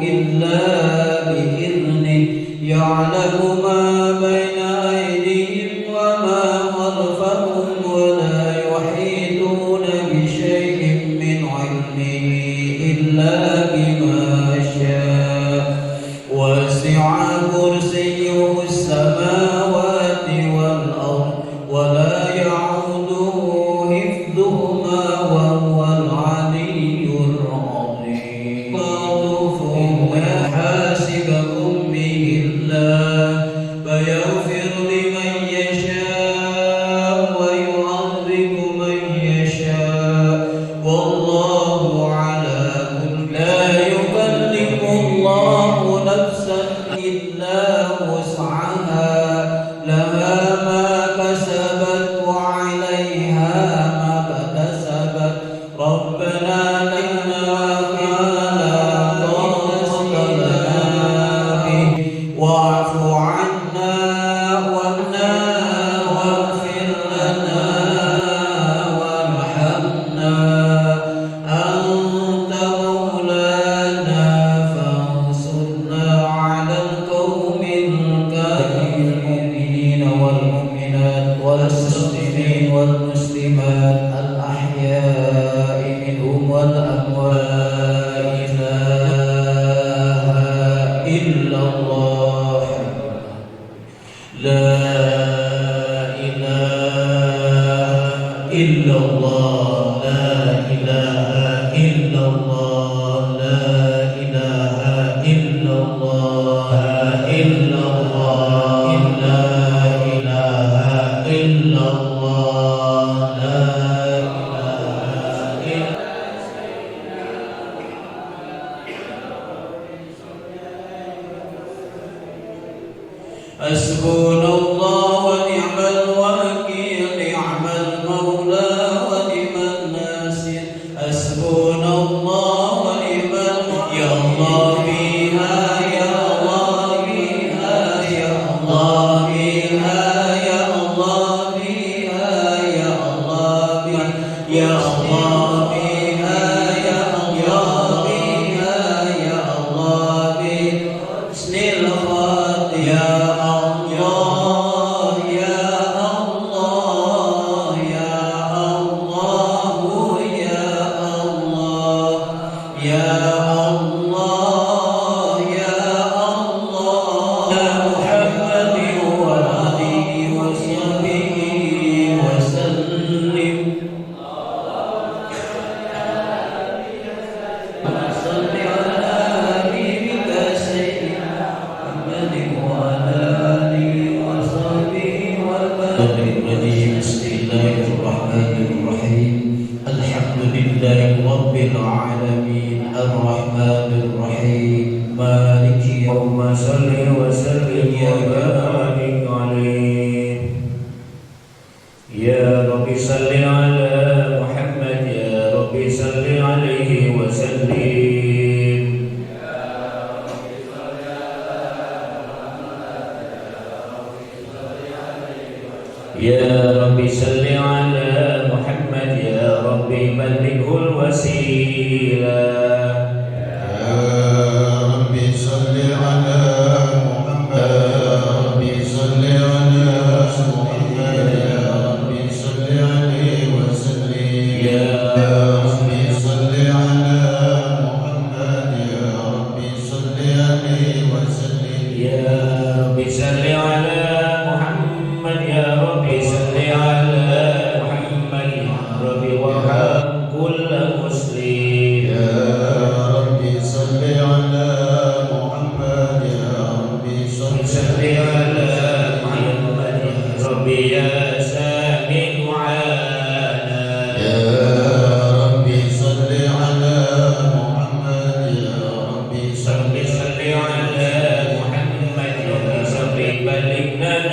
إلا بإذنه يعلم ما بين أيديهم وما خلفهم ولا يحيطون بشيء من علمه إلا بما شاء وسع كرسيه السماوات والأرض ولا يعوده حفظهما وهو العلي العظيم حاسبكم به الله فيغفر لمن يشاء ويعذب من يشاء والله على كل لا يكلف الله نفسا إلا وسعها لها ما كسبت وعليها ما اكتسبت ربنا لنا واعف عنا واغفر لنا وارحمنا أنت مولانا فانصرنا على القوم المؤمنين والمؤمنات والمسلمين والمسلمات الأحياء منهم والأموات لا إلا الله لا إله إلا الله لا إله إلا الله لا إله إلا الله إلا الله لا إله إلا الله لا إله إلا حسبنا الله ونعم الوكيل نعم المولى ونعم الناصر حسبنا الله ونعم يا الله بها يا الله بها يا الله بها يا الله بها يا الله بها يا الله بها يا الله بها يا الله بحسن الخاتم يا رب العالمين الرحمن الرحيم مالك يوم صل وسلم وبارك عليه يا رب صل على محمد يا رب صل عليه وسلم يا رب صل على محمد يا رب بلغه الوسيلة يا رب صل على محمد يا رب صل على محمد يا رب صل عليه وسلم يا رب صل على محمد يا رب صل عليه وسلم يا رب صل على محمد يا رب صل على محمد يا رب وارحم كل مسلم يا رب صل على محمد يا رب صل صل على محمد يا رب يا سامع دعانا يا رب صل على محمد يا رب صل صل على محمد يا رب بلغنا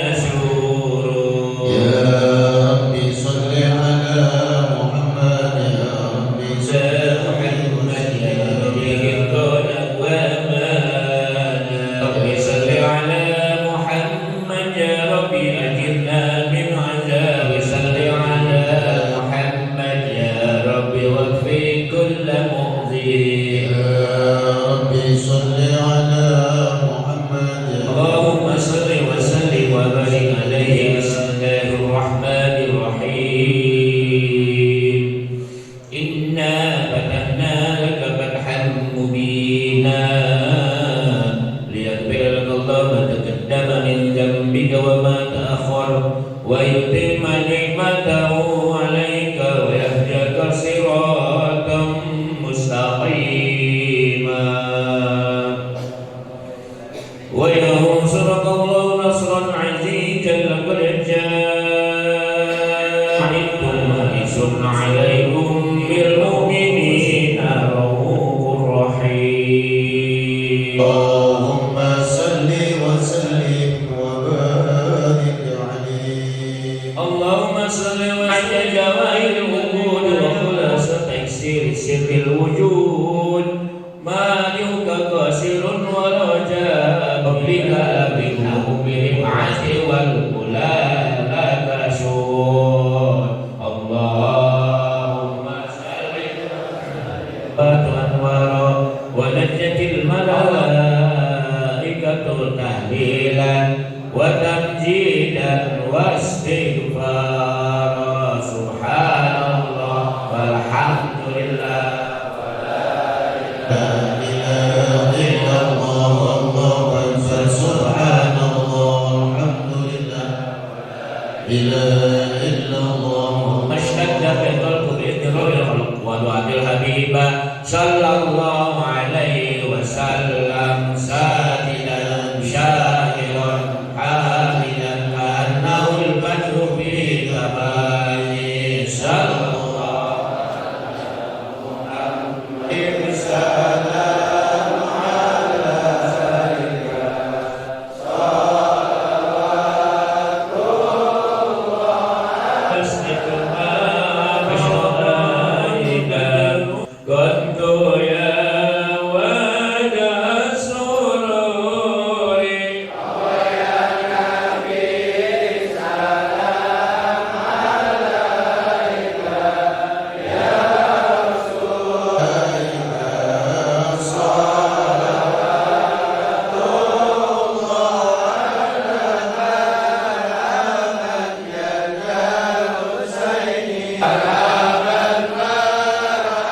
اللهم صل وسلم وبارك عليه. اللهم صل وعلى جوائر الوجود وخلاصة تكسير سر الوجود مالك قاصر ورجاء قبلك بينه بالمعاصي والأولى لا تشور. اللهم صل وأنوار ونجت الملائكة تهليلا وتمجيدا واستغفارا سبحان الله والحمد لله لا إله إلا الله والله أكبر سبحان الله والحمد لله لا إله إلا الله. اشتد في الخلق بإضرار الخلق ودعاء الحبيب صلى الله عليه وسلم ساجدا شاكرا حامدا كأنه البدر في كماله صلى الله عليه وسلم على سيدنا صلوات الله استقامة شهائدا كنت يا وجه السرور ويا نبي سلام عليك يا رسول الله صلوات الله على من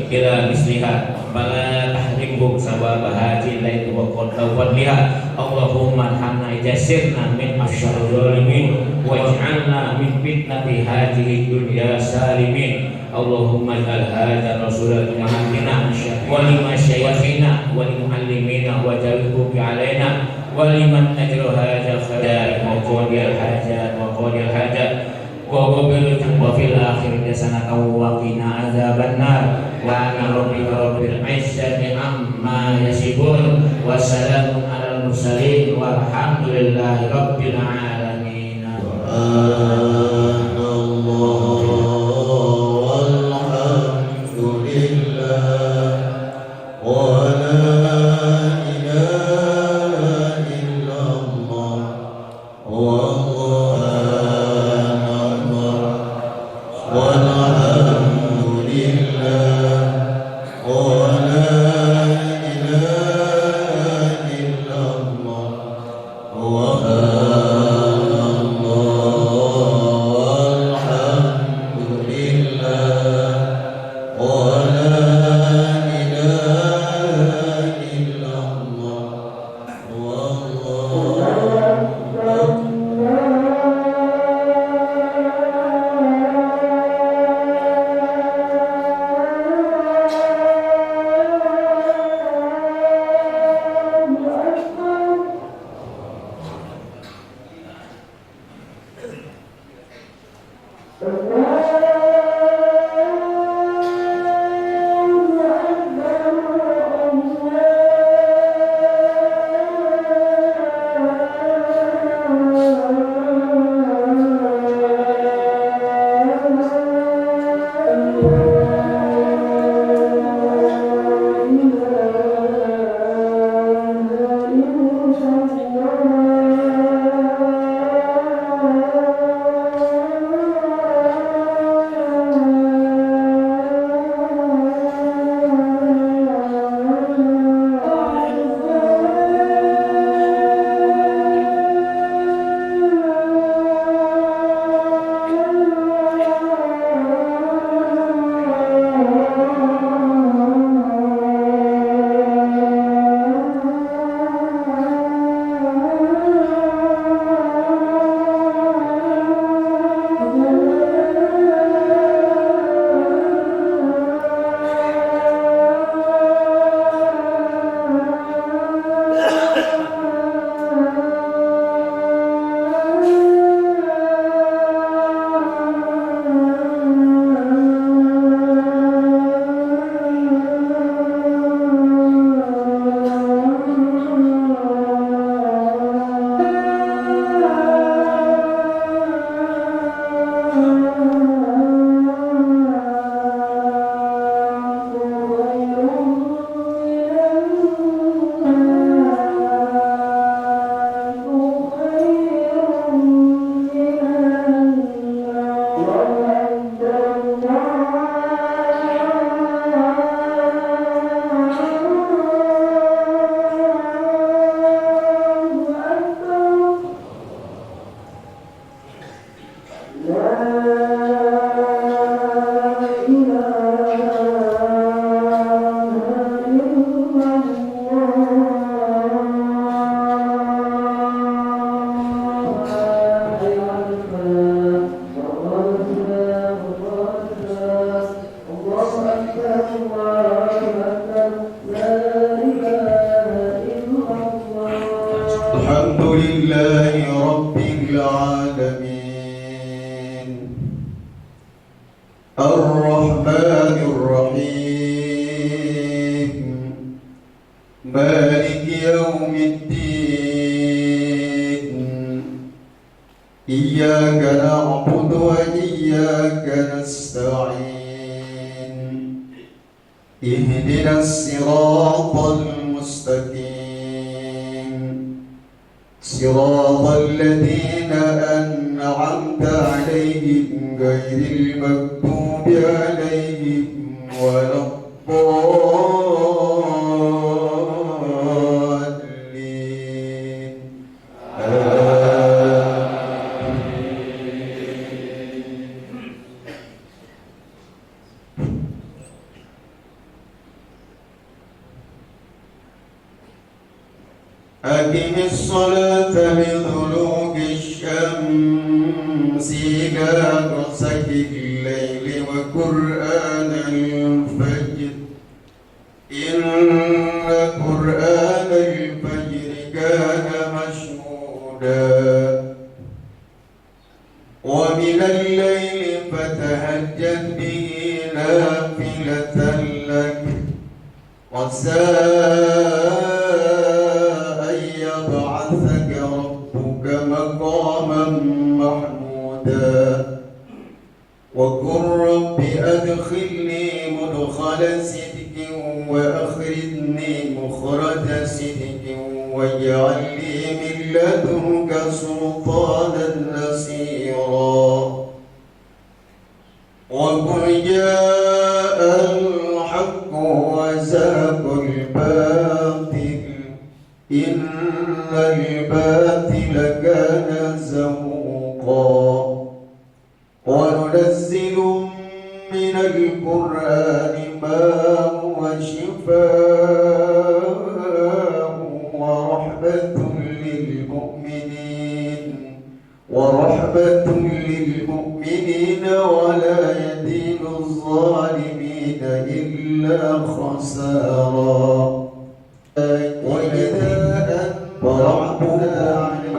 ila misliha fala tahrimhu sawaba hadhihi lail wa fadliha Allahumma arhamna jasirna min asyarril zalimin waj'alna min fitnati hadhihi dunya salimin Allahumma ij'al hadha rasulal muhammadina wa lima syayikhina wa lil muallimina wa jalhu bi alaina wa liman ajra hadha khadar wa qadiyal hajat wa qadiyal hajat wa qabil wa fil akhirati hasanatan wa qina adzabannar wa ana rabbika rabbil izzati amma yasifun wa salamun alal mursalin walhamdulillahi rabbil alamin. اهدنا الصراط المستقيم صراط الذين أنعمت عليهم غير المغضوب عليهم ولا الضالين أقم الصلاة لدلوك الشمس إلى غسق الليل وقرآن الفجر إن قرآن الفجر كان مشهودا ومن الليل فتهجد به نافلة لك عسى يبعثك ربك مقاما محمودا وقل رب أدخلني مدخل صدق وأخرجني مخرج صدق واجعل لي من لدنك سلطانا نصيرا وقل جاء الحق وزهق الباطل إن الباطل كان زهوقا وننزل من القرآن ما هو شفاء ورحمة للمؤمنين ولا يزيد الظالمين إلا خسارا وإذا ربنا أعلم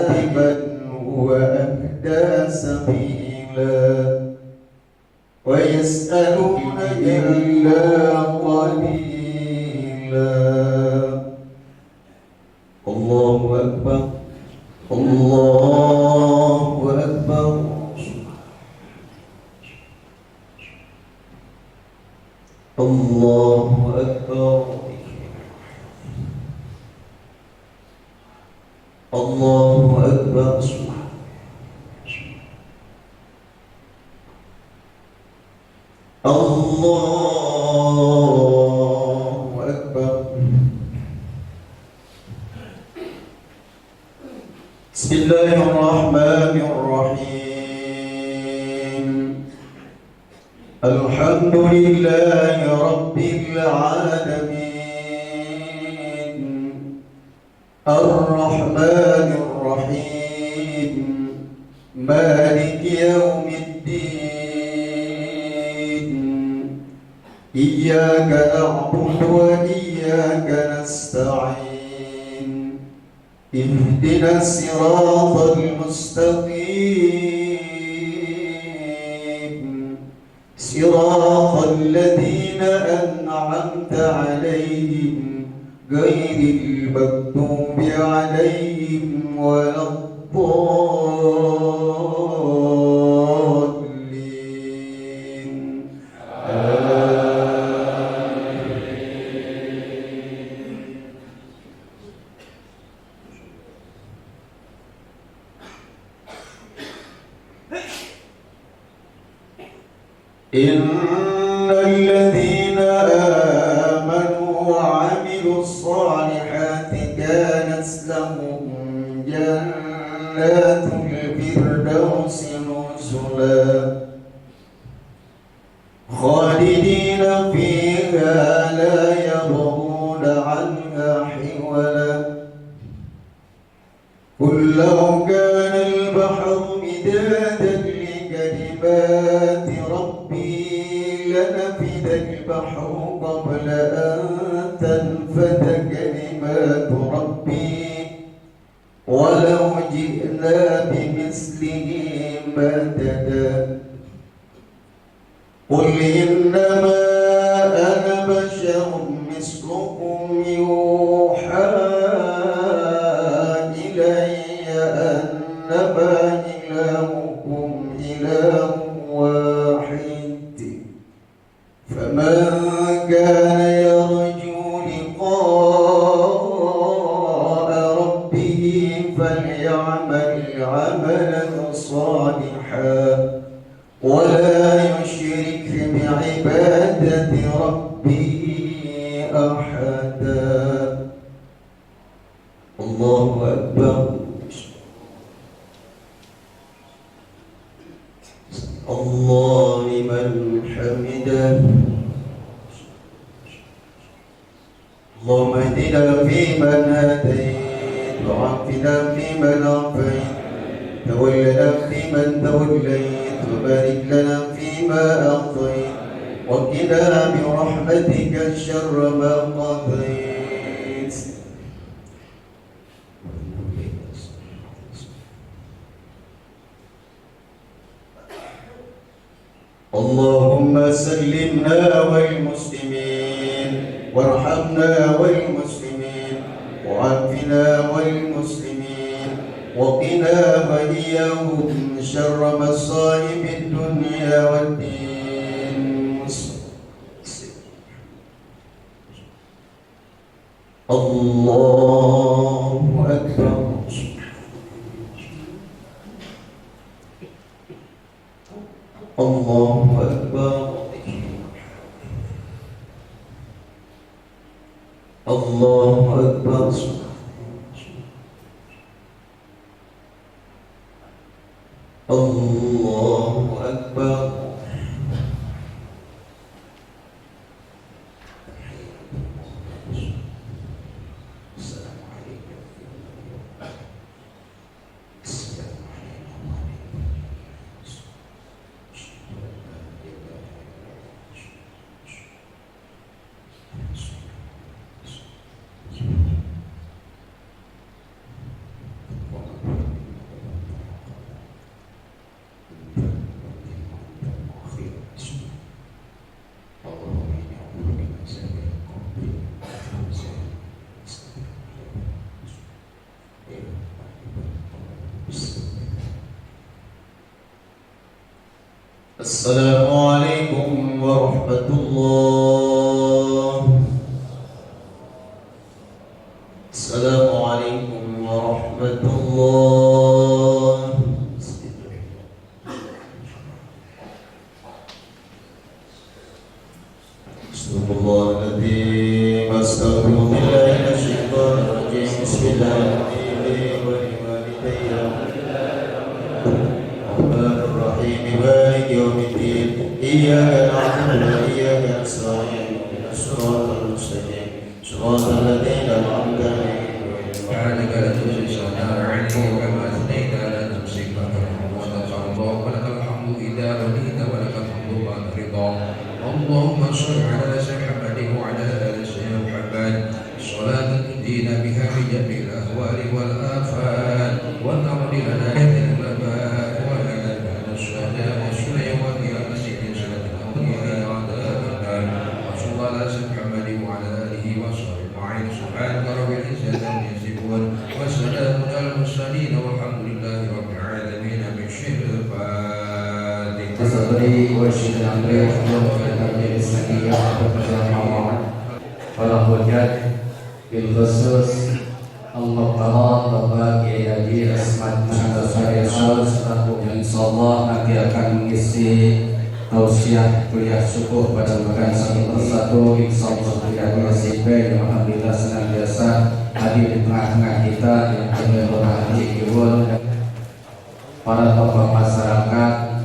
بمن هو أهدى سبيلا ويسألون إلا قليلا الله أكبر الله أكبر الله أكبر الله أكبر الله أكبر بسم الله الرحمن الرحيم الحمد لله رب العالمين الرحمن الرحيم مالك يوم الدين إياك نعبد وإياك نستعين اهدنا الصراط المستقيم صراط الذين أنعمت عليهم غير المغضوب عليهم ولا الضالين إن الذين آمنوا وعملوا الصالحات كانت لهم جنات الفردوس نزلا خالدين فيها لا يبغون عنها حولا قل لو كان البحر مدادا لكلمات ربي لنفد البحر قبل أن تنفد كلمات ربي ولو جئنا بمثله مددا قل إنما أنا بشر مثلكم يوحى إلي أنما إلهكم إله واحد فمن كان يرجو لقاء ربه فليعمل عملا صالحا ولا يشرك بعبادة ربه أحدا. الله أكبر. الله لمن حمده. اللهم اهدنا فيمن هديت وعافنا فيمن عافيت تولنا فيمن توليت وبارك لنا فيما أعطيت وقنا برحمتك شر ما قضيت. اللهم سلمنا والمسلمين وارحمنا والمسلمين وعافنا والمسلمين وقنا وإياهم شر مصائب الدنيا والدين. الله أكبر. الله أكبر. الله أكبر. الله أكبر. Assalamualaikum warahmatullahi. Assalamualaikum warahmatullahi. Bismillahirrahmanirrahim. Astaghfirullahaladzim. إياك نعبد وإياك نستعين صراط المستقيم صراط الذين أنعمت عليهم كذلك لتجزون عليهم كما أثنيت على نفسك ولك الله ولك الحمد إذا رضيت ولك الحمد بعد رضا. اللهم صل على سيدنا محمد وعلى آل سيدنا محمد صلاة تهدينا بها في جميع الأهوال والآفات وتعود لنا هذه الآباء ولا بعد الشهداء والسنة وفي مسجد سنة الأولياء وعذاب النار. وصلى الله على سيدنا محمد وعلى آله وصحبه أجمعين. سبحانك رب العزة عما يصفون وسلام على المرسلين والحمد لله رب العالمين. من شر الفاتحة. Tasabri wa syidna amri wa kami sakiyah wa perjalanan para hujat bil khusus Allah Ta'ala bagi haji asmat masyarakat yang insyaallah nanti akan mengisi tausiah kuliah syukur pada bulan satu persatu. Insyaallah kuliah nasibnya yang alhamdulillah senantiasa hadir di tengah-tengah kita yang berhati ibu para tokoh masyarakat.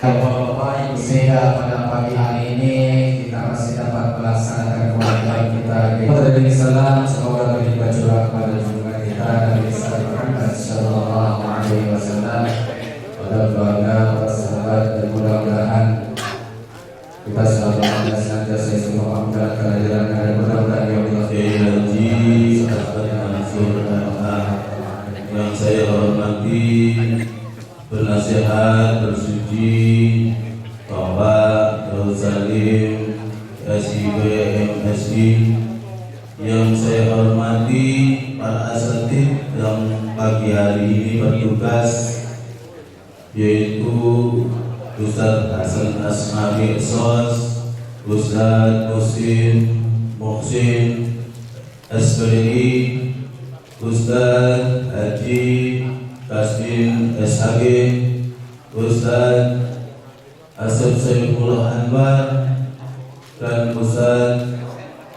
Bapak-bapak, Ibu Seda, pada pagi hari ini kita masih dapat melaksanakan kewajiban kita. Salam semoga berlimpah curah kepada junjungan kita Nabi Muhammad Sallallahu Alaihi Wasallam, pada keluarga, para sahabat, dan mudah-mudahan kita selalu senantiasa memaafkan kehadiran dan mudah-mudahan yang yang saya hormati penasihat bersuci Bapak Daud Salim SIB MSI, yang saya hormati para asatid yang pagi hari ini bertugas, yaitu Ustaz Hasan Asmawi Sos Ustaz Musin Muhsin Asbari, Ustaz Haji Kasdim SHG, Ustaz Asep Saifullah Anwar, dan Ustaz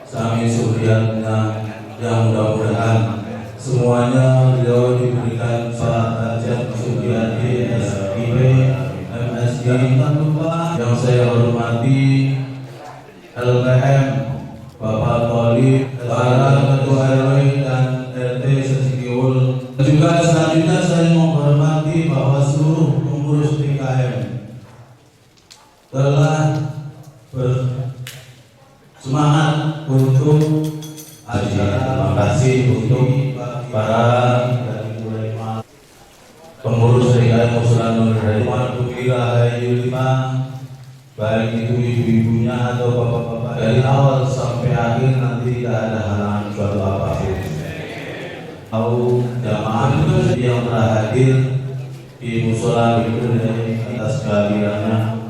Sami Suryatna, yang mudah-mudahan semuanya beliau diberikan salat hajat Suryati SIP MSG. Yang saya hormati LPM Bapak Tolib, para Ketua RW dan RT Sesikiul. Juga selanjutnya saya menghormati bahwa seluruh pengurus PKM telah bersemangat untuk acara. Terima kasih untuk para pengurus PKM Muslanul Rahman Bukira Hayu 5, baik itu ibu-ibunya atau bapak-bapak, dari awal sampai akhir nanti tidak ada halangan suatu apapun. Tahu jamaah yang telah hadir di musola itu atas kehadirannya.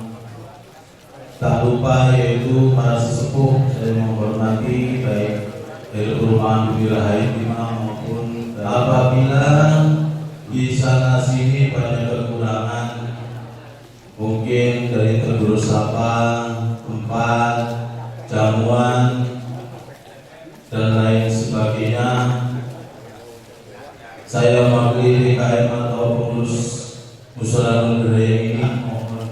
Tak lupa yaitu para sesepuh, saya menghormati baik dari perumahan wilayah Imam maupun apabila di sana sini banyak kekurangan, mungkin dari tergerus sampah, tempat, jamuan dan lain sebagainya. Saya mewakili PKM atau pengurus Musyola Nurul ini,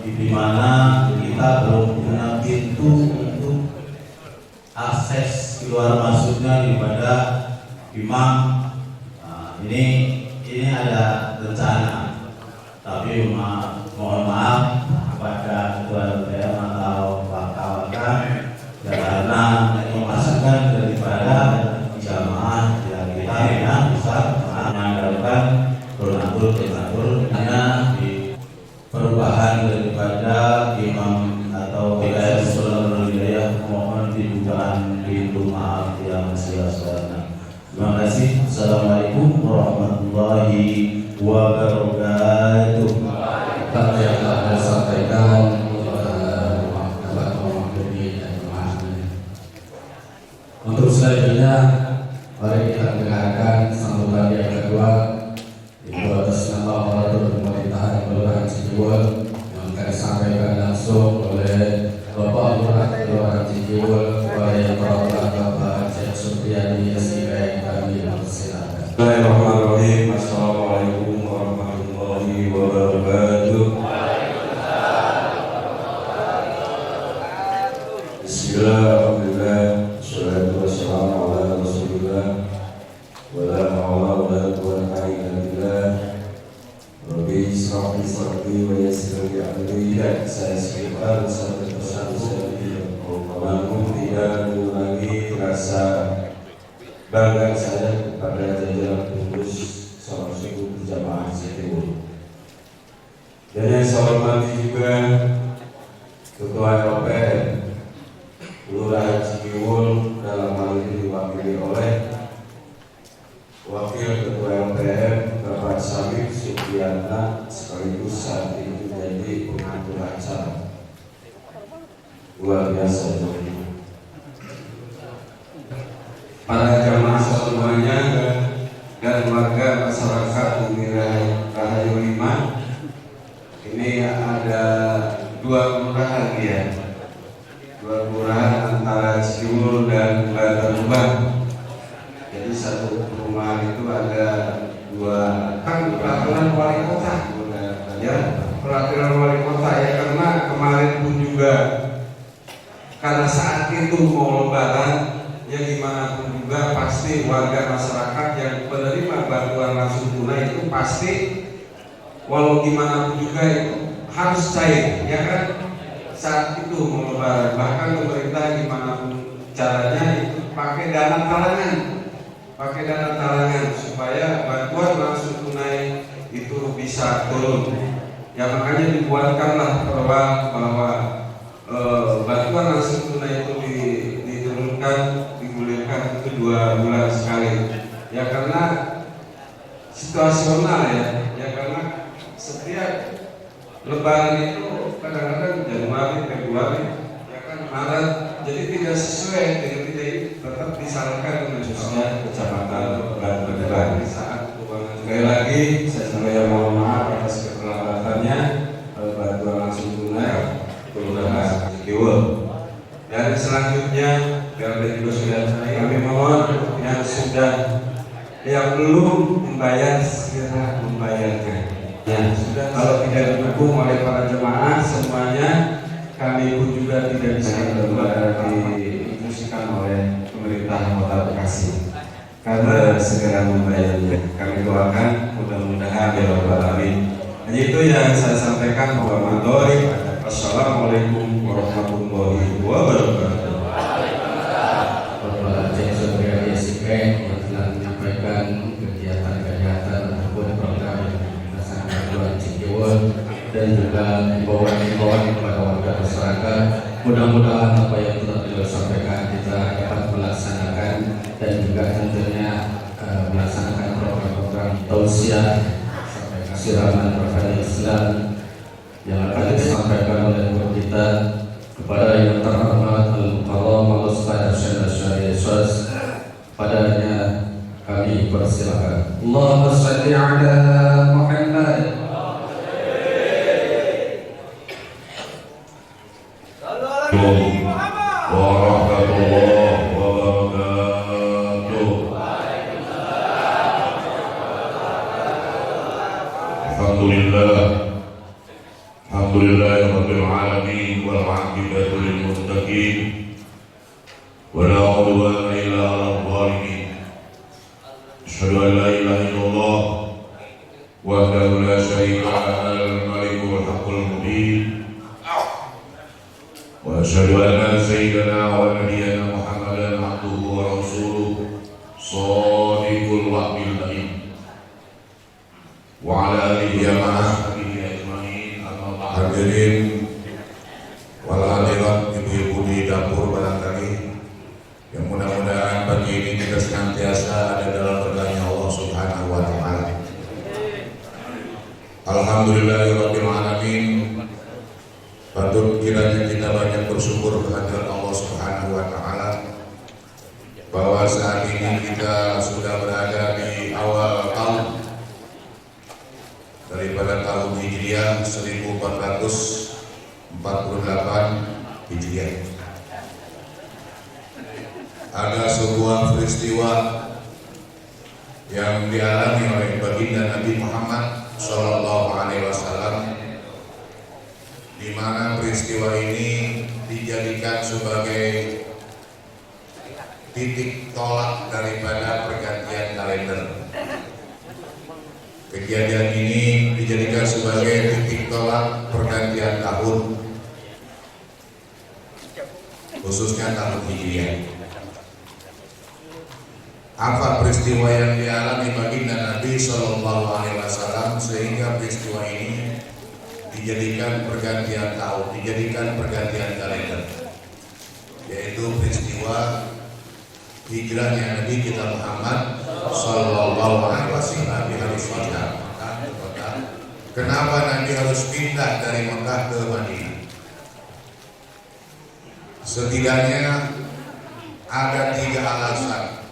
di mana kita belum punya pintu untuk akses keluar masuknya daripada imam. Nah, ini ada rencana, tapi mohon maaf kepada ketua LPM atau wakil-wakil karena memasukkan daripada jamaah yang kita yang bisa mengandalkan donatur hanya di perubahan daripada imam atau PKM Musyola Wilayah. Mohon dibukakan pintu maaf yang sia-sia. Terima kasih. Assalamualaikum warahmatullahi wabarakatuh. Kami yang telah disampaikan untuk selanjutnya, mari kita dengarkan sambutan yang kedua itu atas nama Aparatur Pemerintahan Kelurahan Cijiwol yang akan disampaikan langsung oleh Bapak Lurah Kelurahan Cijiwol kepada Bapak Haji Supriyadi SIP. Kami persilakan. Bismillahirrahmanirrahim. Assalamualaikum warahmatullahi wabarakatuh. Bismillahirrahmanirrahim. Wassalatu wassalamu ala Rasulillah wa la hawla wa la quwwata illa billah. Rabbi israh li sadri wa yassir li amri. Saya sekitar satu persatu saya namun tidak mengurangi rasa bangga saya kepada jajaran pengurus sholat subuh berjamaah Cijiwol. Dan yang saya hormati juga Ketua LPM Kelurahan Cijiwol, dalam hal ini diwakili oleh Wakil Ketua LPM Bapak Sami Supriyatna, sekaligus saat ini menjadi pengatur acara. Luar biasa. Para jamaah semuanya dan warga masyarakat di Rahayu 5, ini ada dua kelurahan ya, dua kelurahan antara Cijiwol dan Bantarubang. Jadi satu perumahan itu ada dua, kan peraturan wali kota ya, peraturan wali kota ya, karena kemarin pun juga karena saat itu mau lebaran ya, gimana pun juga pasti warga masyarakat yang penerima bantuan langsung tunai itu pasti walau gimana pun juga itu harus cair ya kan, saat itu mau lebaran. Bahkan pemerintah gimana pun caranya itu pakai dana talangan supaya bantuan langsung tunai itu bisa turun ya. Makanya dibuatkanlah perubahan bahwa bantuan langsung tunai itu diturunkan, digulirkan itu 2 bulan sekali ya, karena situasional ya, karena setiap lebaran itu kadang-kadang Januari, Februari ya kan Maret, jadi tidak sesuai dengan tidak tetap disarankan khususnya kecamatan Banten saat keuangan. Sekali lagi saya mohon maaf atas keterlambatannya bantuan langsung tunai Kelurahan Cikiwul. Dan selanjutnya juga sudah kami mohon yang belum membayar segera membayarkan. Ya, sudah kalau tidak didukung oleh para jemaah semuanya, kami pun juga tidak bisa diinstruksikan oleh pemerintah Kota Bekasi karena segera membayarnya. Kami doakan mudah-mudahan ya Rabbal Alamin. Hanya itu yang saya sampaikan. Wassalamualaikum warahmatullahi wabarakatuh. Bapak Aceh Surya Yasikai yang telah menyampaikan kegiatan-kegiatan ataupun program yang dilaksanakan Kelurahan Cikiwul dan juga himbauan-himbauan kepada warga masyarakat. Mudah-mudahan apa yang telah beliau sampaikan kita dapat melaksanakan dan juga tentunya melaksanakan program-program tausiah siraman rohani Islam yang akan disampaikan oleh kita kepada yang terhormat Al-Mukarram Al-Ustaz Syarif Syarif. Padanya kami persilakan. Allahumma shalli ala Muhammad. Warahmatullahi wabarakatuh. Alhamdulillahirabbil alamin wal 'aqibatu lil muttaqin wa la 'udwana illa 'alal zalimin. Asyhadu an la ilaha illallah wahdahu la syarika lahul malikul haqqul mubin. Wa asyhadu anna sayyidana wa nabiyyana Muhammadan 'abduhu wa rasuluhu shadiqul wa'dil amin. Wa ala alihi wa sahbihi ajmain. Hadirin wal hadirat, ibu-ibu di dapur barangkali yang mudah-mudahan pagi ini kita senantiasa ada dalam ridhanya Allah Subhanahu wa taala. Alhamdulillahirabbil alamin. Patut kiranya kita banyak bersyukur kehadirat Allah Subhanahu wa taala bahwa saat ini kita sudah berada di awal tahun daripada tahun Hijriah 1448 Hijriah. Ada sebuah peristiwa yang dialami oleh baginda Nabi Muhammad SAW, di mana peristiwa ini dijadikan sebagai titik tolak daripada pergantian kalender. Kejadian ini dijadikan sebagai titik tolak pergantian tahun, khususnya tahun Hijriah. Apa peristiwa yang dialami baginda Nabi SAW sehingga peristiwa ini dijadikan pergantian tahun, dijadikan pergantian kalender, yaitu peristiwa hijrahnya Nabi kita Muhammad Sallallahu Alaihi Wasallam di hari Mekah ke Mekah. Kenapa Nabi harus pindah dari Mekah ke Madinah? Setidaknya ada 3 alasan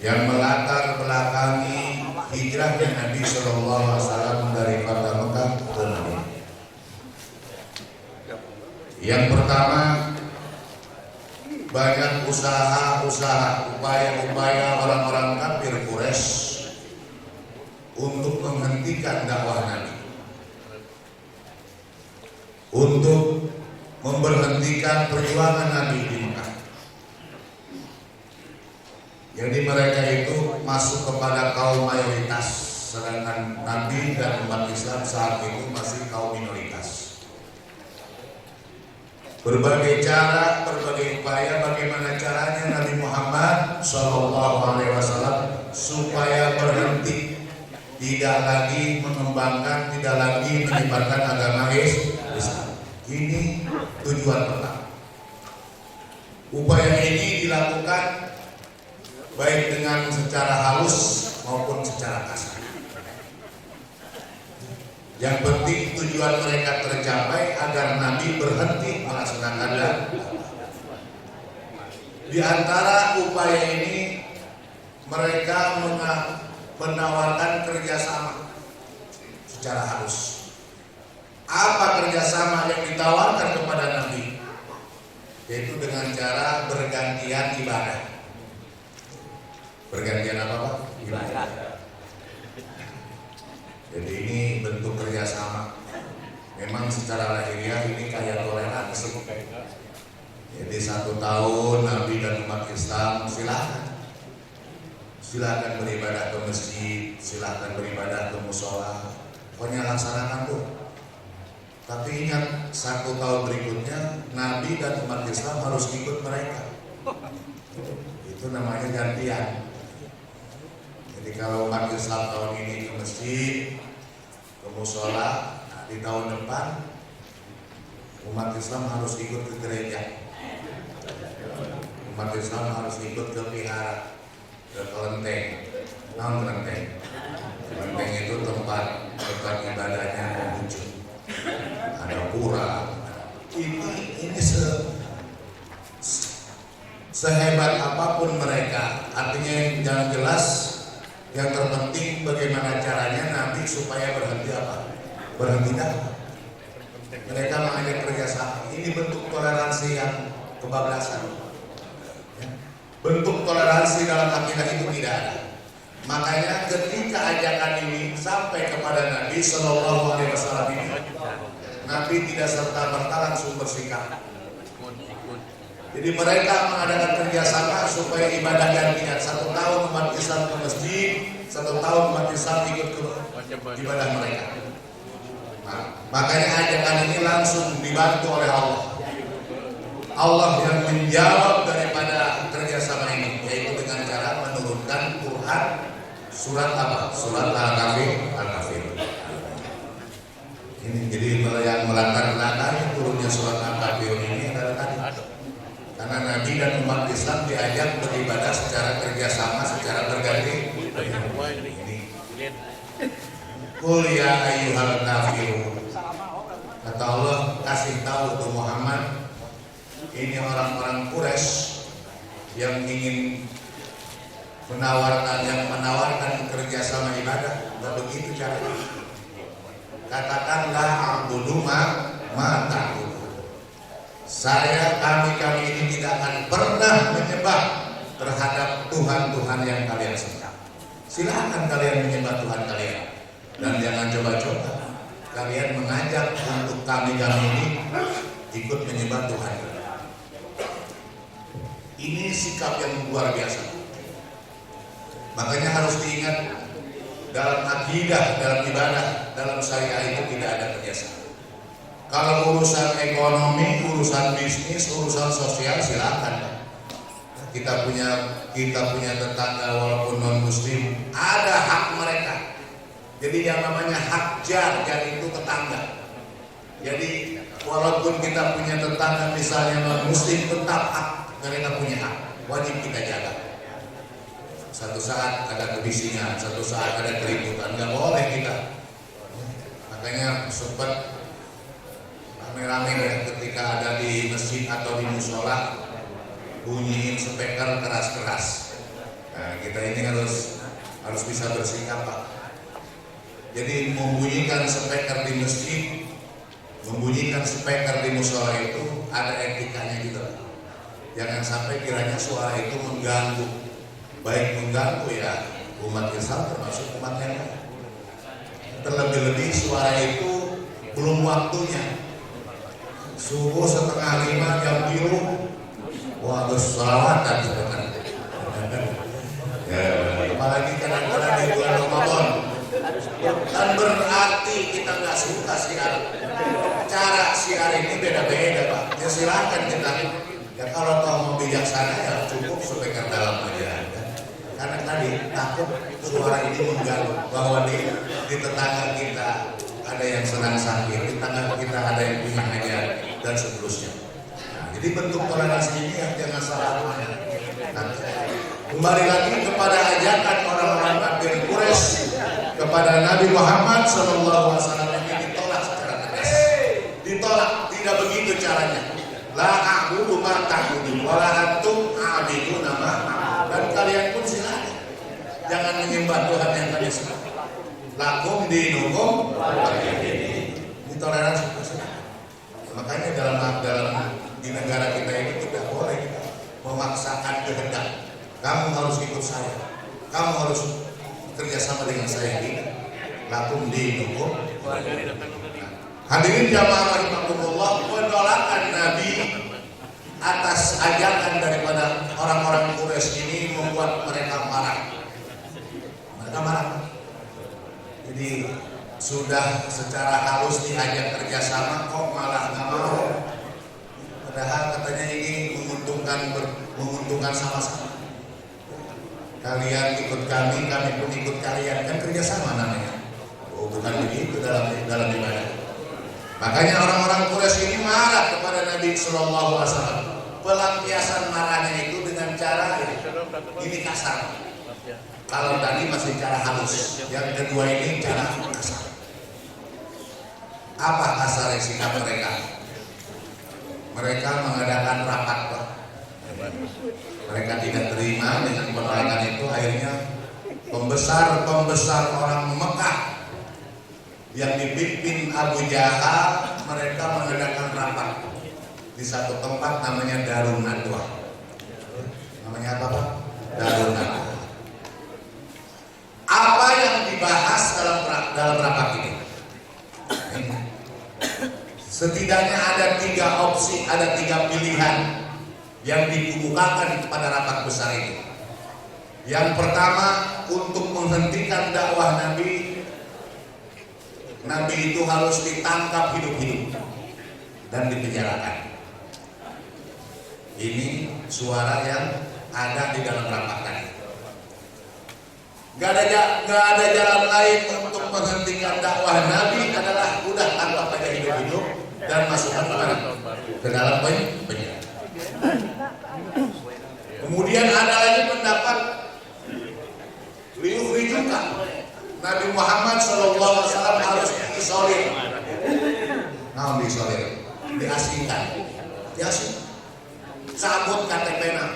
yang melatar belakangi hijrahnya Nabi Sallallahu Alaihi Wasallam dari kota Mekah ke Madinah. Yang pertama, banyak usaha-usaha, upaya-upaya orang-orang kafir Quraisy untuk menghentikan dakwah Nabi, untuk memberhentikan perjuangan Nabi di Mekah. Jadi mereka itu masuk kepada kaum mayoritas, sedangkan Nabi dan umat Islam saat itu masih kaum minoritas. Berbagai cara, berbagai upaya, bagaimana caranya Nabi Muhammad SAW supaya berhenti, tidak lagi mengembangkan, tidak lagi menyebarkan agama Islam. Ini tujuan pertama. Upaya ini dilakukan baik dengan secara halus maupun secara kasar. Yang penting tujuan mereka tercapai agar Nabi berhenti melaksanakan dakwah. Di antara upaya ini mereka menawarkan kerjasama secara halus. Apa kerjasama yang ditawarkan kepada Nabi? Yaitu dengan cara bergantian ibadah. Bergantian apa Pak? Ibadah. Jadi ini bentuk kerjasama. Memang secara lahiriah ini kayak toleransi. Jadi 1 tahun Nabi dan umat Islam silakan beribadah ke masjid, silakan beribadah ke musola, pokoknya laksanakan tuh. Tapi ingat 1 tahun berikutnya Nabi dan umat Islam harus ikut mereka. Itu namanya gantian. Jadi kalau umat Islam tahun ini ke masjid, ke musola, nah, di tahun depan umat Islam harus ikut ke gereja. Umat Islam harus ikut ke vihara, ke kelenteng. Nah, kelenteng. Kelenteng itu tempat ibadahnya Konghucu. Ada pura. Ini sehebat apapun mereka, artinya yang jelas, yang terpenting bagaimana caranya Nabi supaya berhenti apa? Berhenti dakwah. Mereka mengajak kerjasama. Ini bentuk toleransi yang kebablasan. Bentuk toleransi dalam akidah itu tidak ada. Makanya ketika ajakan ini sampai kepada Nabi Shallallahu Alaihi Wasallam ini, Nabi tidak serta-merta langsung bersikap. Jadi mereka mengadakan kerjasama supaya ibadah gantian. 1 tahun umat Islam ke masjid, 1 tahun umat Islam ikut ke ibadah mereka. Nah, makanya ajakan ini langsung dibantu oleh Allah. Allah yang menjawab daripada kerjasama ini, yaitu dengan cara menurunkan Quran surat apa? Surat Al-Kafir. Ini jadi yang melatar belakang turunnya surat Al-Kafir ini adalah tadi. Karena Nabi dan umat Islam diajak beribadah secara kerjasama, secara berganti. Ini. Qul ya ayyuhal kafirun. Kata Allah, kasih tahu ke Muhammad, ini orang-orang Quraisy yang ingin menawarkan kerjasama ibadah. Tidak begitu caranya. Katakanlah a'budu ma ta'budu. Kami ini tidak akan pernah menyembah terhadap Tuhan-Tuhan yang kalian sembah. Silakan kalian menyembah Tuhan kalian, dan jangan coba-coba kalian mengajak untuk kami ini ikut menyembah Tuhan. Ini sikap yang luar biasa. Makanya harus diingat, dalam akidah, dalam ibadah, dalam syariah itu tidak ada kerjasama. Kalau urusan ekonomi, urusan bisnis, urusan sosial silakan. Kita punya tetangga walaupun non muslim, ada hak mereka. Jadi yang namanya hak jar itu tetangga. Jadi walaupun kita punya tetangga misalnya non muslim, tetap hak mereka punya hak, wajib kita jaga. Satu saat ada kebisingan, satu saat ada keributan, nggak boleh kita. Makanya sempat rame-rame ya ketika ada di masjid atau di musola bunyiin speaker keras-keras. Nah, kita ini harus bisa bersikap Pak. Jadi membunyikan speaker di masjid, membunyikan speaker di musola itu ada etikanya juga. Jangan sampai kiranya suara itu mengganggu, baik mengganggu ya umat Islam termasuk umat yang lain. Terlebih-lebih suara itu belum waktunya. Subuh 4:30 jam biru, wah bersolawatan sebenarnya. Ya, apalagi kadang-kadang di bulan Ramadan. Dan berarti kita nggak suka siar. Cara siar ini beda-beda Pak. Ya silakan kita. Ya kalau mau bijaksana ya cukup speaker dalam aja. Karena tadi takut suara ini mengganggu bahwa di tetangga kita ada yang sedang sakit, di tetangga kita ada yang punya hajat dan seterusnya. Nah, jadi bentuk toleransi ini yang jangan salah paham. Nah, kembali lagi kepada ajakan orang-orang kafir Quraisy kepada Nabi Muhammad SAW ini ditolak secara tegas. Ditolak, tidak begitu caranya. La a'budu ma ta'budun wa la antum a'budu nama. Dan kalian pun silakan jangan menyembah Tuhan yang kalian sembah. Lakum dinukum ini toleransi. Makanya dalam di negara kita ini tidak boleh memaksakan kehendak. Kamu harus ikut saya, kamu harus kerjasama dengan saya. Ini lakum dinukum. Hadirin jamaah rahimakumullah, penolakan Nabi atas ajakan daripada orang-orang Quraisy ini membuat mereka marah. Mereka marah. Jadi sudah secara halus diajak kerjasama kok malah nggak mau. Padahal katanya ini menguntungkan sama-sama. Kalian ikut kami, kami pun ikut kalian, kan kerjasama namanya. Oh, bukan begitu dalam ibadah. Makanya orang-orang Quraisy ini marah kepada Nabi Shallallahu Alaihi Wasallam. Pelampiasan marahnya itu dengan cara ini kasar. Kalau tadi masih cara halus, yang kedua ini cara kasar. Apa kasar sikap mereka? Mereka mengadakan rapat, Pak. Mereka tidak terima dengan penolakan itu, akhirnya pembesar orang Mekah yang dipimpin Abu Jahal, mereka mengadakan rapat di satu tempat namanya Darun Nadwa. Namanya apa, Pak? Darun Nadwa. Apa yang dibahas dalam rapat ini? Setidaknya ada 3 opsi, ada 3 pilihan yang dikemukakan pada rapat besar ini. Yang pertama, untuk menghentikan dakwah Nabi itu harus ditangkap hidup-hidup dan dipenjarakan. Ini suara yang ada di dalam rapat tadi. Gak ada jalan lain untuk menghentikan dakwah Nabi adalah udah tangkap aja hidup-hidup dan masukkan ke dalam penjara. Kemudian ada lagi pendapat liukhrijuka, Nabi Muhammad SAW harus diisolir. Nah, diisolir, diasingkan, cabut KTP-nya,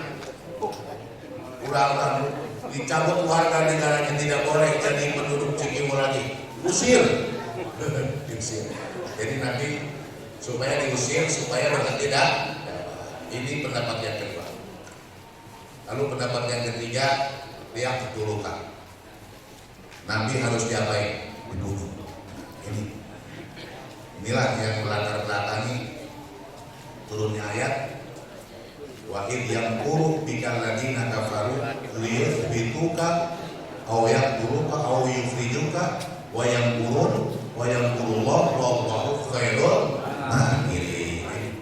kurang dicabut warga negaranya, tidak boleh jadi penduduk Cikimul lagi, usir. Jadi Nabi supaya diusir, supaya tidak. Ini pendapat yang kedua. Lalu pendapat yang ketiga, dia ketulukan. Nabi harus diapain? Dibunuh. Inilah yang melatar belakangi turunnya ayat wa id yamkuru bikal ladina kafaru liyuthbituka aw yaqtuluka aw yukhrijuka wa yamkurullah wallahu khairul makirin.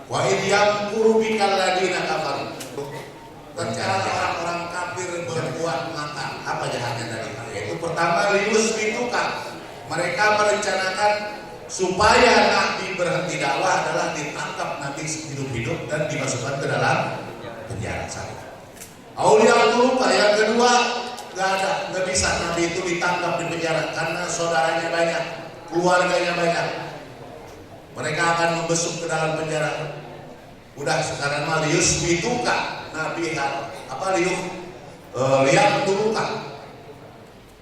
Wa id yamkuru bikal ladina kafaru, tatkala orang-orang kafir berbuat makar. Apa jahatnya tadi? Yaitu pertama, liyuthbituka, mereka merencanakan supaya Nabi berhenti dakwah adalah ditangkap Nabi hidup-hidup dan dimasukkan ke dalam penjara. Aulia lupa. Yang kedua, nggak bisa Nabi itu ditangkap di penjara karena saudaranya banyak, keluarganya banyak. Mereka akan membesuk ke dalam penjara. Udah sekarang mah liyuthbituka, Nabi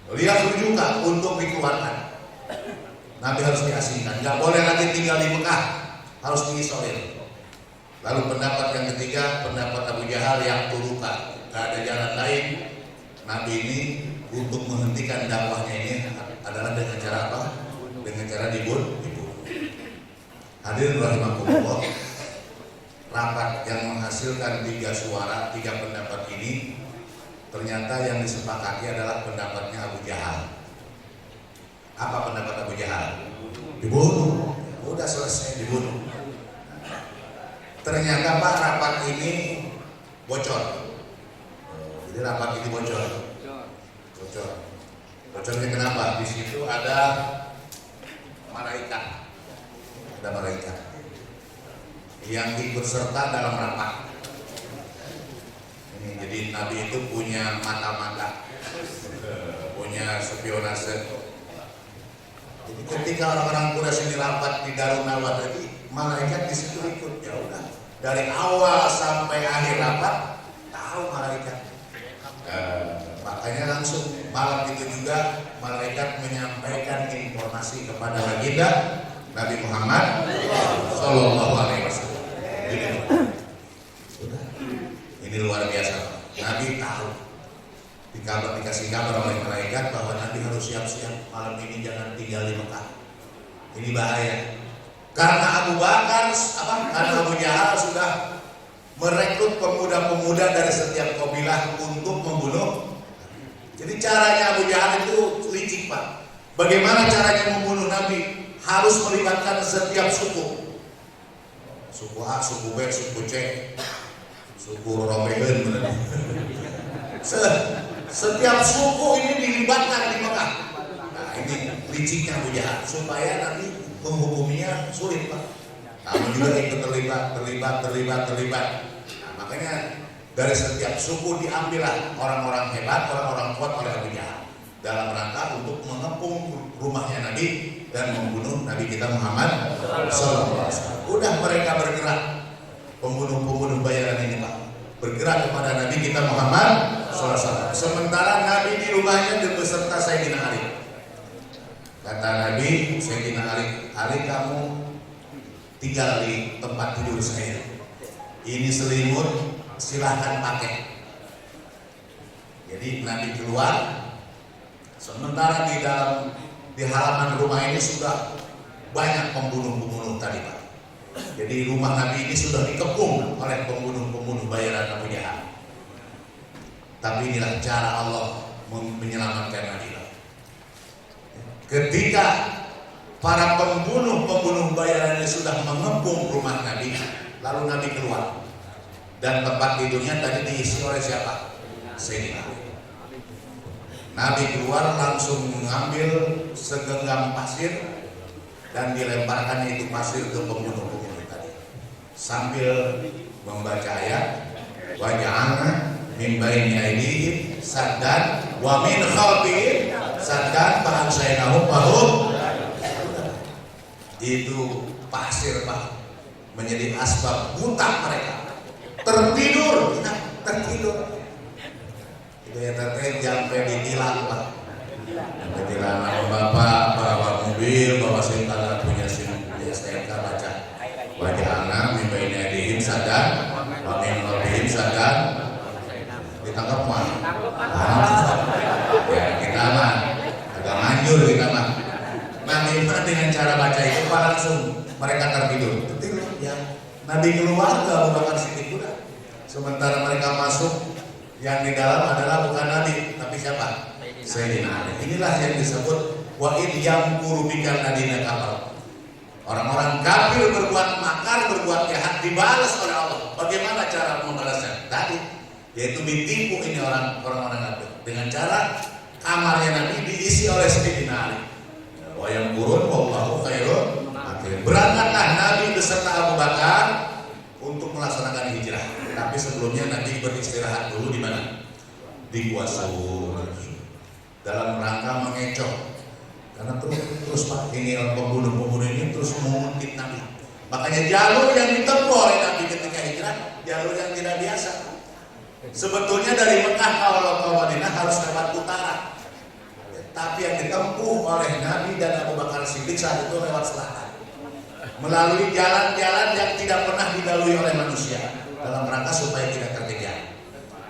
lihat rujuka untuk dikeluarkan. Nabi harus diasingkan, nggak boleh lagi tinggal di Mekah, harus diisolir. Lalu pendapat yang ketiga, pendapat Abu Jahal yang turuka, nggak ada jalan lain. Nabi ini untuk menghentikan dakwahnya ini adalah dengan cara apa? Dengan cara dibunuh. Hadirin rahimakumullah, rapat yang menghasilkan 3 suara, 3 pendapat ini ternyata yang disepakati adalah pendapatnya Abu Jahal. Apa pendapat Abu Jahal? Dibunuh. Udah selesai, dibunuh. Ternyata Pak, rapat ini bocor. Jadi rapat ini bocor. Bocornya kenapa? Di situ ada malaikat. Ada malaikat yang ikut serta dalam rapat. Ini jadi Nabi itu punya mata-mata, punya punya spionase. Jadi ketika orang-orang Quraisy ini rapat di Darun Nawah tadi, malaikat di situ ikut. Ya udah, dari awal sampai akhir rapat tahu malaikat. Makanya langsung malam itu juga malaikat menyampaikan informasi kepada baginda Nabi Muhammad Sallallahu Alaihi Wasallam. Ini luar biasa. Nabi tahu, dikasih kabar oleh malaikat bahwa Nabi harus siap-siap malam ini, jangan tinggal di Mekah. Ini bahaya. Karena karena Abu Jahal sudah merekrut pemuda-pemuda dari setiap kabilah untuk membunuh. Jadi caranya Abu Jahal itu licik, Pak. Bagaimana caranya membunuh Nabi? Harus melibatkan setiap suku. Suku A, suku B, suku C, suku Romein. Setiap suku ini dilibatkan di Mekah. Nah, ini liciknya Abu Jahal supaya nanti menghukuminya sulit, Pak. Kamu juga ikut terlibat. Nah, makanya dari setiap suku diambillah orang-orang hebat, orang-orang kuat oleh Abu Jahal dalam rangka untuk mengepung rumahnya Nabi dan membunuh Nabi kita Muhammad SAW. Udah mereka bergerak, pembunuh-pembunuh bayaran ini, Pak, bergerak kepada Nabi kita Muhammad SAW. Sementara Nabi di rumahnya beserta Sayyidina Ali. Kata Nabi, Sayyidina Ali, kamu tinggal di tempat tidur saya. Ini selimut, silahkan pakai. Jadi Nabi keluar, sementara di halaman rumah ini sudah banyak pembunuh-pembunuh tadi, Pak. Jadi rumah Nabi ini sudah dikepung oleh pembunuh-pembunuh bayaran Abu Jahal. Tapi inilah cara Allah menyelamatkan Nabi, Pak. Ketika para pembunuh bayaran ini sudah mengepung rumah Nabi, lalu Nabi keluar. Dan tempat tidurnya tadi diisi oleh siapa? Sayyidina Ali. Nabi keluar langsung mengambil segenggam pasir dan dilemparkannya itu pasir ke pembunuh-pembunuh tadi, sambil membaca ayat wa ja'alna min baini aydihim saddan wa min khalfihim saddan fa ansaynahum fahum. Itu pasir, Pak, menjadi asbab buta mereka. Tertidur. Itu ya tete sampai ditilang, Pak. Ditilang sama bapak, bawa mobil, bawa SIM, kalau punya SIM, punya STNK, baca wajah anak, mimpi dihim sadar, wamin lebihim sadar, ditangkap mah. Ya kita mah agak manjur kita mah. Nah, gimana dengan cara baca itu, Pak, langsung mereka tertidur. Ya. Nabi keluar ke Abu Bakar Siddiq udah. Sementara mereka masuk, yang di dalam adalah bukan Nabi, tapi siapa? Sayyidina Ali. Inilah yang disebut wa id yamkuru bikal ladina kafar. Orang-orang kafir berbuat makar, berbuat jahat, dibalas oleh Allah. Bagaimana cara membalasnya? Tadi, yaitu ditipu ini orang-orang kafir dengan cara kamarnya Nabi diisi oleh Sayyidina Ali. Wa yamkurun wallahu khairun. Berangkatlah Nabi beserta Abu Bakar untuk melaksanakan hijrah. Tapi sebelumnya Nabi beristirahat dulu di mana? Di Gua Sur, dalam rangka mengecoh. Karena terus Pak, ini pembunuh-pembunuh ini terus mengungkit Nabi. Makanya jalur yang ditempuh oleh Nabi ketika hijrah, jalur yang tidak biasa. Sebetulnya dari Mekah kalau ke Madinah harus lewat utara. Tapi yang ditempuh oleh Nabi dan Abu Bakar Siddiq saat itu lewat selatan, melalui jalan-jalan yang tidak pernah dilalui oleh manusia, dalam rangka supaya tidak terkejar.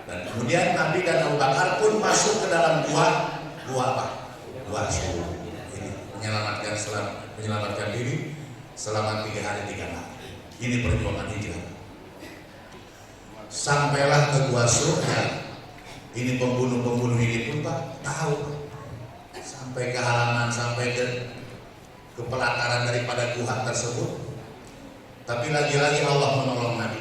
Dan kemudian Nabi dan Abu Bakar pun masuk ke dalam gua apa? Gua Sur. Ini menyelamatkan diri selama 3 hari 3 malam. Ini perjuangan hijrah. Sampailah ke Gua Sur, ya. Ini pembunuh-pembunuh ini pun, Pak, tahu. Sampai ke halaman, sampai ke pelataran daripada gua tersebut. Tapi lagi-lagi Allah menolong Nabi.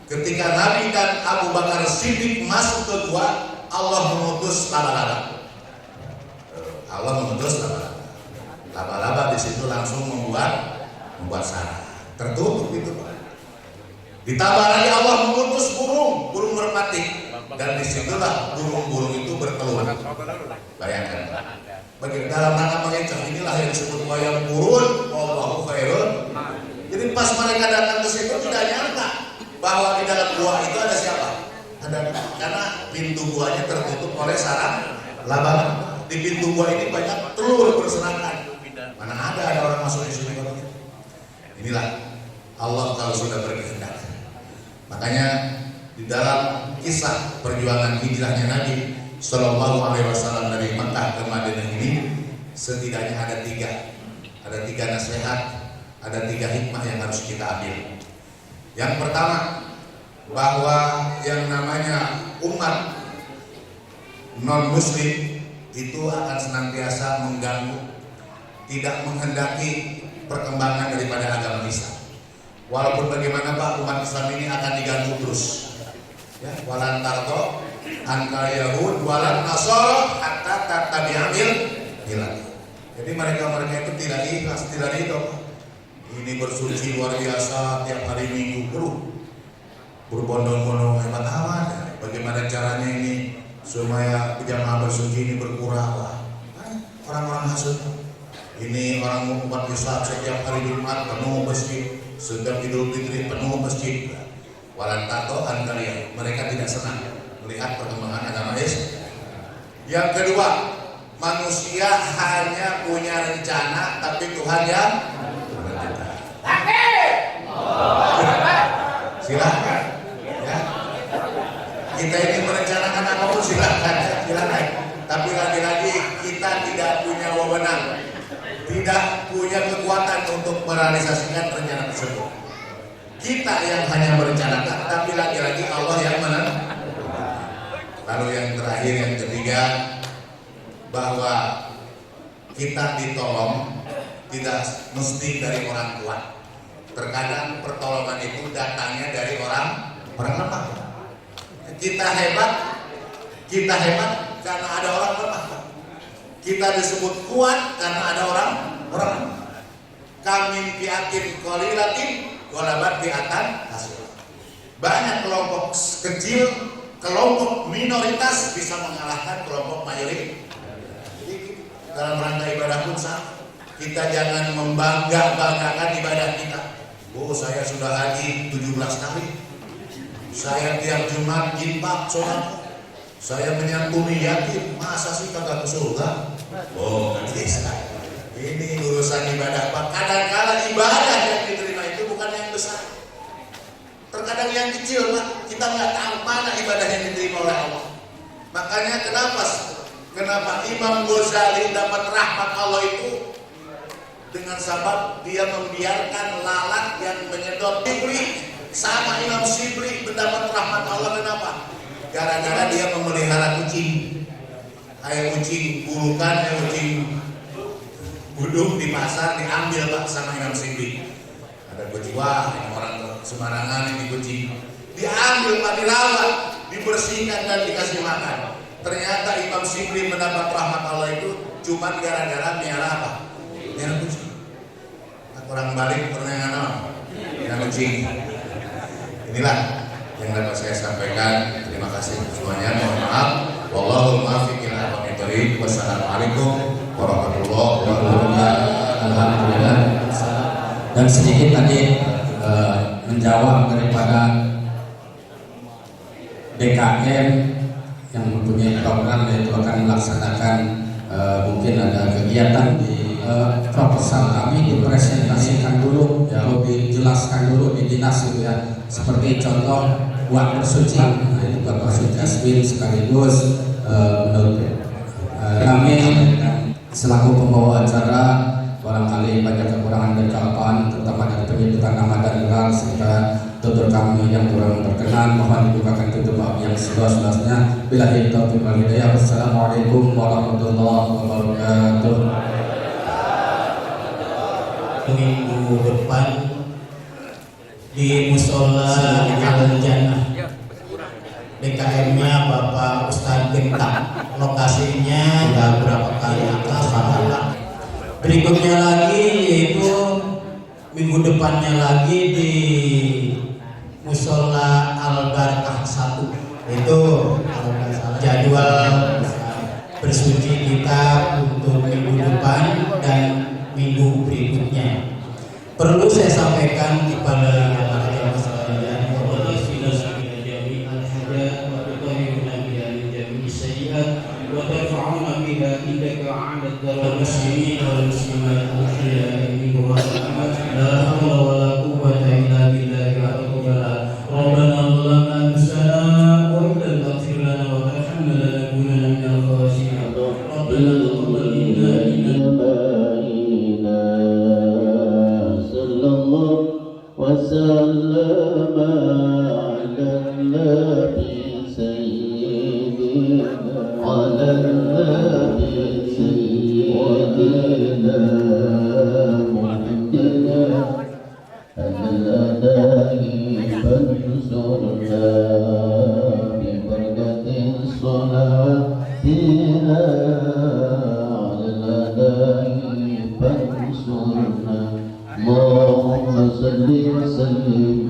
Ketika Nabi dan Abu Bakar Siddiq masuk ke gua, Allah mengutus laba-laba. Laba-laba di situ langsung membuat sarang. Tertutup itu, Pak. Ditambah lagi Allah mengutus burung merpati. dan disitulah burung-burung itu bertelur. Bayangkan. Dalam rangka mengecoh inilah yang disebut wayang burun, wallahu khairun. Jadi pas mereka datang ke situ tidak nyangka bahwa di dalam gua itu ada siapa? Karena pintu guanya tertutup oleh sarang laba. Di pintu gua ini banyak telur berserakan. Mana ada orang masuk di sini kalau gitu. Inilah Allah kalau sudah berkehendak. Makanya di dalam kisah perjuangan hijrahnya Nabi Sallallahu Alaihi Wasallam dari Mekah ke Madinah ini setidaknya ada tiga nasihat, ada 3 hikmah yang harus kita ambil. Yang pertama, bahwa yang namanya umat non muslim itu akan senantiasa mengganggu, tidak menghendaki perkembangan daripada agama Islam. Walaupun bagaimana Pak, umat Islam ini akan diganggu terus. Ya, walan tarto angkal Yahud walan Nasara hatta tattabi'amil millah. Jadi mereka itu tidak ikhlas, tidak ridho. Ini bersuci luar biasa tiap hari Minggu berbondong-bondong hebat amat. Bagaimana caranya ini supaya jamaah bersuci ini berkurang lah. Orang-orang hasut. Ini orang umat Islam setiap hari Jumat penuh masjid, setiap Idul Fitri penuh masjid. Walan tato antaria, mereka tidak senang melihat perkembangan agama Islam. Yang kedua, manusia hanya punya rencana, tapi Tuhan yang menentukan. Silakan, ya. Kita ini merencanakan apapun silakan. Tapi lagi-lagi kita tidak punya wewenang, tidak punya kekuatan untuk merealisasikan rencana tersebut. Kita yang hanya merencanakan, tapi lagi-lagi Allah yang menentukan. Lalu yang terakhir, yang ketiga, bahwa kita ditolong tidak mesti dari orang tua. Terkadang pertolongan itu datangnya dari orang lemah. Kita hebat karena ada orang lemah. Kita disebut kuat karena ada orang lemah. Kami fiatin qalilatin walabat fiatan hasil. Banyak kelompok kecil, kelompok minoritas bisa mengalahkan kelompok mayoritas. Jadi dalam rangka ibadah pun sama. Kita jangan membanggakan ibadah kita. Oh, saya sudah haji 17 kali. Saya tiap Jumat jilbab sholat. Saya menyantuni yatim. Masa sih kagak ke surga? Oh, bisa. Ini urusan ibadah Pak. Kadang-kadang ibadah yang diterima itu bukan yang besar. Terkadang yang kecil Pak. Kita nggak tahu mana ibadah yang diterima oleh Allah. Makanya kenapa Imam Ghazali dapat rahmat Allah itu dengan sebab dia membiarkan lalat yang menyedot Sibli. Sama Imam Sibli mendapat rahmat Allah. Kenapa? Gara-gara dia memelihara kucing. Kayak kucing bulukan, kayak kucing buduk di pasar diambil Pak sama Imam Sibli. Ada kucing, wah ini orang sembarangan ini kucing. Diambil Pak, dirawat, dibersihkan dan dikasih makan. Ternyata Imam Sibli mendapat rahmat Allah itu cuma gara-gara miara apa? Miara kucing. Nah, orang balik pernah miara kucing. Inilah yang dapat saya sampaikan. Terima kasih semuanya. Mohon maaf. Wallahul muwaffiq ila aqwamit thoriq. Wassalamualaikum warahmatullahi wabarakatuh. Alhamdulillah. Dan sedikit tadi menjawab daripada DKM yang mempunyai program yaitu akan melaksanakan mungkin ada kegiatan di proposal kami dipresentasikan dulu, ya, dijelaskan dulu di dinas gitu ya. Seperti contoh buat bersuci, itu buat bersuci asbin sekaligus menurut kami selaku pembawa acara barangkali banyak kekurangan dan kesalahan terutama dari penyebutan nama dan gelar serta tutur kami yang kurang berkenan, mohon dibukakan tutup maaf yang seluas-luasnya. Billahi taufiq wal hidayah. Wassalamualaikum warahmatullahi wabarakatuh. Minggu depan di Musola Al-Jannah, DKM-nya Bapak Ustadz Gentang, lokasinya udah berapa kali atas masalah. Berikutnya lagi yaitu minggu depannya lagi di Musola Al-Barakah 1, itu jadwal bersuci kita untuk minggu depan dan minggu berikutnya. Perlu saya sampaikan kepada para sekalian bahwa وترفعون بها إنك على المسلمين والمسلمات الأحياء منهم والأموات لا حول ولا قوة إلا بالله ربنا ظلمنا أنفسنا وإن لم تغفر لنا وترحمنا لنكونن من الخاسرين ربنا تقبل منا إنما صلى الله وسلم على النبي سيدنا على النبي سيدنا محمد الأداء فانصرنا ببركة صلاتنا على الأداء فانصرنا اللهم صل وسلم